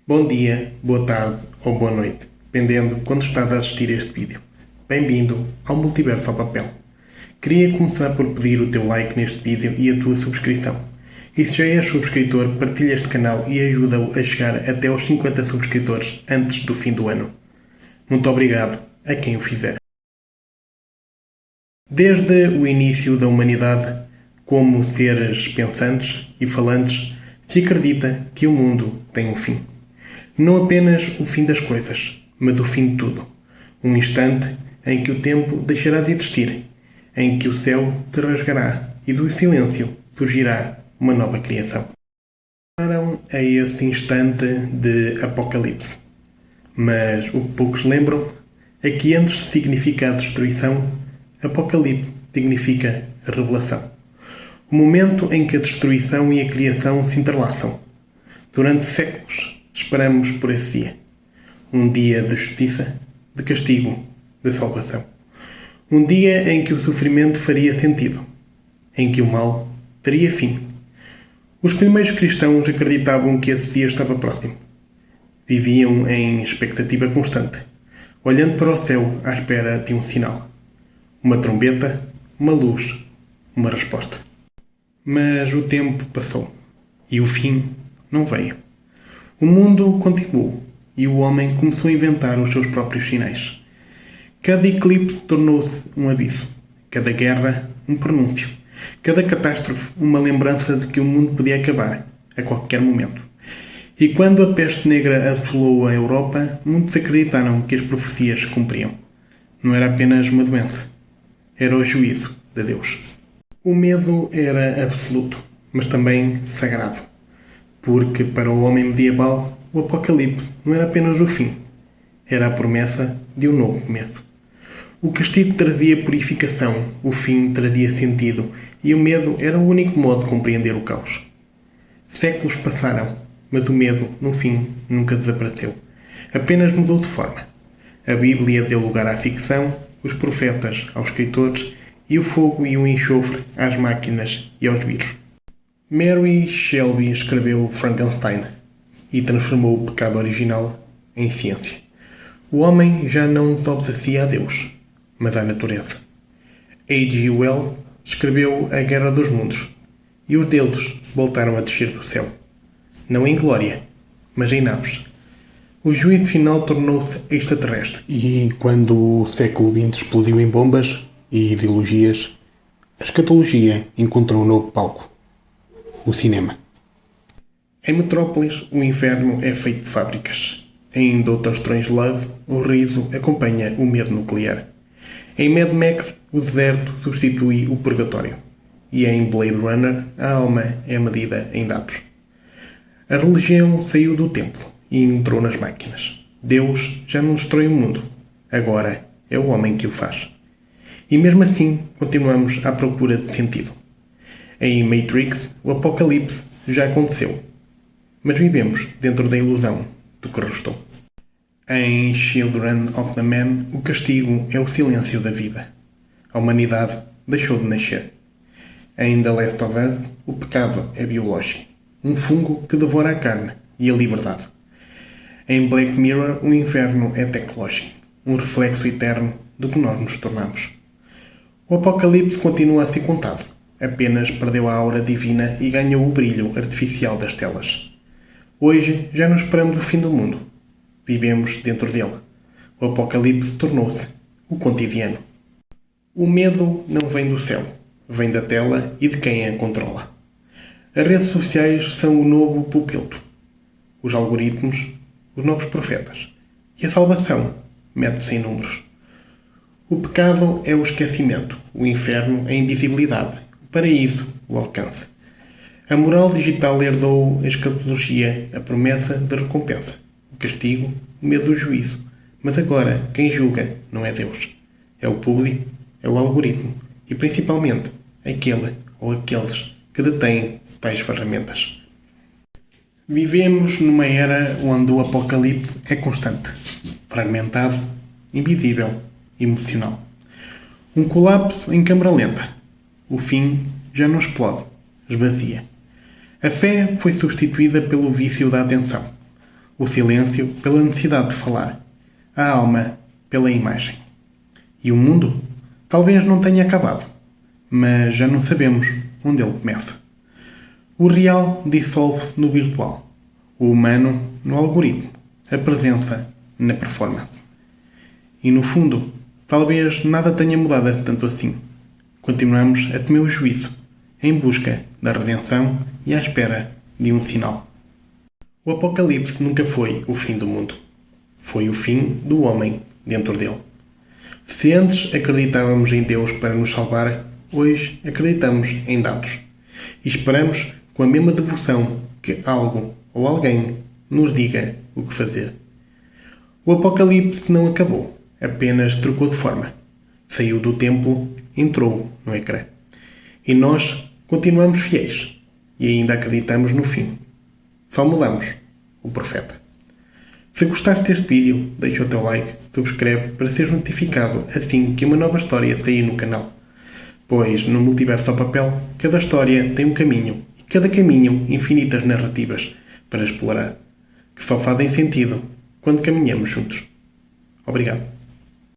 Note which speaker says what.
Speaker 1: Bom dia, boa tarde ou boa noite, dependendo quando estás a assistir este vídeo. Bem-vindo ao Multiverso ao Papel. Queria começar por pedir o teu like neste vídeo e a tua subscrição. E se já és subscritor, partilha este canal e ajuda-o a chegar até aos 50 subscritores antes do fim do ano. Muito obrigado a quem o fizer. Desde o início da humanidade, como seres pensantes e falantes, se acredita que o mundo tem um fim. Não apenas o fim das coisas, mas o fim de tudo. Um instante em que o tempo deixará de existir, em que o céu se rasgará e do silêncio surgirá uma nova criação. Chegaram a esse instante de apocalipse. Mas o que poucos lembram é que antes de significar a destruição, apocalipse significa a revelação. O momento em que a destruição e a criação se entrelaçam. Durante séculos, esperamos por esse dia. Um dia de justiça, de castigo, de salvação. Um dia em que o sofrimento faria sentido. Em que o mal teria fim. Os primeiros cristãos acreditavam que esse dia estava próximo. Viviam em expectativa constante, olhando para o céu à espera de um sinal. Uma trombeta, uma luz, uma resposta. Mas o tempo passou e o fim não veio. O mundo continuou e o homem começou a inventar os seus próprios sinais. Cada eclipse tornou-se um aviso, cada guerra um pronúncio, cada catástrofe uma lembrança de que o mundo podia acabar a qualquer momento. E quando a peste negra assolou a Europa, muitos acreditaram que as profecias se cumpriam. Não era apenas uma doença, era o juízo de Deus. O medo era absoluto, mas também sagrado. Porque para o homem medieval, o apocalipse não era apenas o fim, era a promessa de um novo começo. O castigo trazia purificação, o fim trazia sentido, e o medo era o único modo de compreender o caos. Séculos passaram, mas o medo, no fim, nunca desapareceu. Apenas mudou de forma. A Bíblia deu lugar à ficção, os profetas aos escritores, e o fogo e o enxofre às máquinas e aos vírus. Mary Shelley escreveu Frankenstein e transformou o pecado original em ciência. O homem já não só obedecia a Deus, mas à natureza. H.G. Wells escreveu A Guerra dos Mundos e os deuses voltaram a descer do céu. Não em glória, mas em naves. O juízo final tornou-se extraterrestre. E quando o século XX explodiu em bombas e ideologias, a escatologia encontrou um novo palco. O cinema. Em Metrópolis, o inferno é feito de fábricas. Em Dr. Strangelove, o riso acompanha o medo nuclear. Em Mad Max, o deserto substitui o purgatório. E em Blade Runner, a alma é medida em dados. A religião saiu do templo e entrou nas máquinas. Deus já não destrói o mundo. Agora é o homem que o faz. E mesmo assim, continuamos à procura de sentido. Em Matrix, o apocalipse já aconteceu. Mas vivemos dentro da ilusão do que restou. Em Children of the Man, o castigo é o silêncio da vida. A humanidade deixou de nascer. Em The Last of Us, o pecado é biológico. Um fungo que devora a carne e a liberdade. Em Black Mirror, o inferno é tecnológico. Um reflexo eterno do que nós nos tornamos. O apocalipse continua a ser contado. Apenas perdeu a aura divina e ganhou o brilho artificial das telas. Hoje já não esperamos o fim do mundo. Vivemos dentro dele. O apocalipse tornou-se o cotidiano. O medo não vem do céu, vem da tela e de quem a controla. As redes sociais são o novo púlpito. Os algoritmos, os novos profetas. E a salvação mete-se em números. O pecado é o esquecimento, o inferno a invisibilidade, o paraíso o alcance. A moral digital herdou a escatologia, a promessa de recompensa, o castigo, o medo do juízo. Mas agora, quem julga não é Deus. É o público, é o algoritmo e, principalmente, aquele ou aqueles que detêm tais ferramentas. Vivemos numa era onde o apocalipse é constante, fragmentado, invisível, emocional. Um colapso em câmara lenta. O fim já não explode, esvazia. A fé foi substituída pelo vício da atenção. o silêncio pela necessidade de falar, a alma pela imagem. E o mundo talvez não tenha acabado, mas já não sabemos onde ele começa. O real dissolve-se no virtual, o humano no algoritmo, a presença na performance. E no fundo, talvez nada tenha mudado tanto assim. Continuamos a temer o juízo, em busca da redenção e à espera de um sinal. O Apocalipse nunca foi o fim do mundo. Foi o fim do homem dentro dele. Se antes acreditávamos em Deus para nos salvar, hoje acreditamos em dados. E esperamos com a mesma devoção que algo ou alguém nos diga o que fazer. O Apocalipse não acabou, apenas trocou de forma. Saiu do templo, entrou no ecrã. E nós continuamos fiéis e ainda acreditamos no fim. Só mudamos o profeta. Se gostaste deste vídeo, deixa o teu like, subscreve para seres notificado assim que uma nova história sair no canal. Pois no multiverso ao papel, cada história tem um caminho e cada caminho infinitas narrativas para explorar, que só fazem sentido quando caminhamos juntos. Obrigado.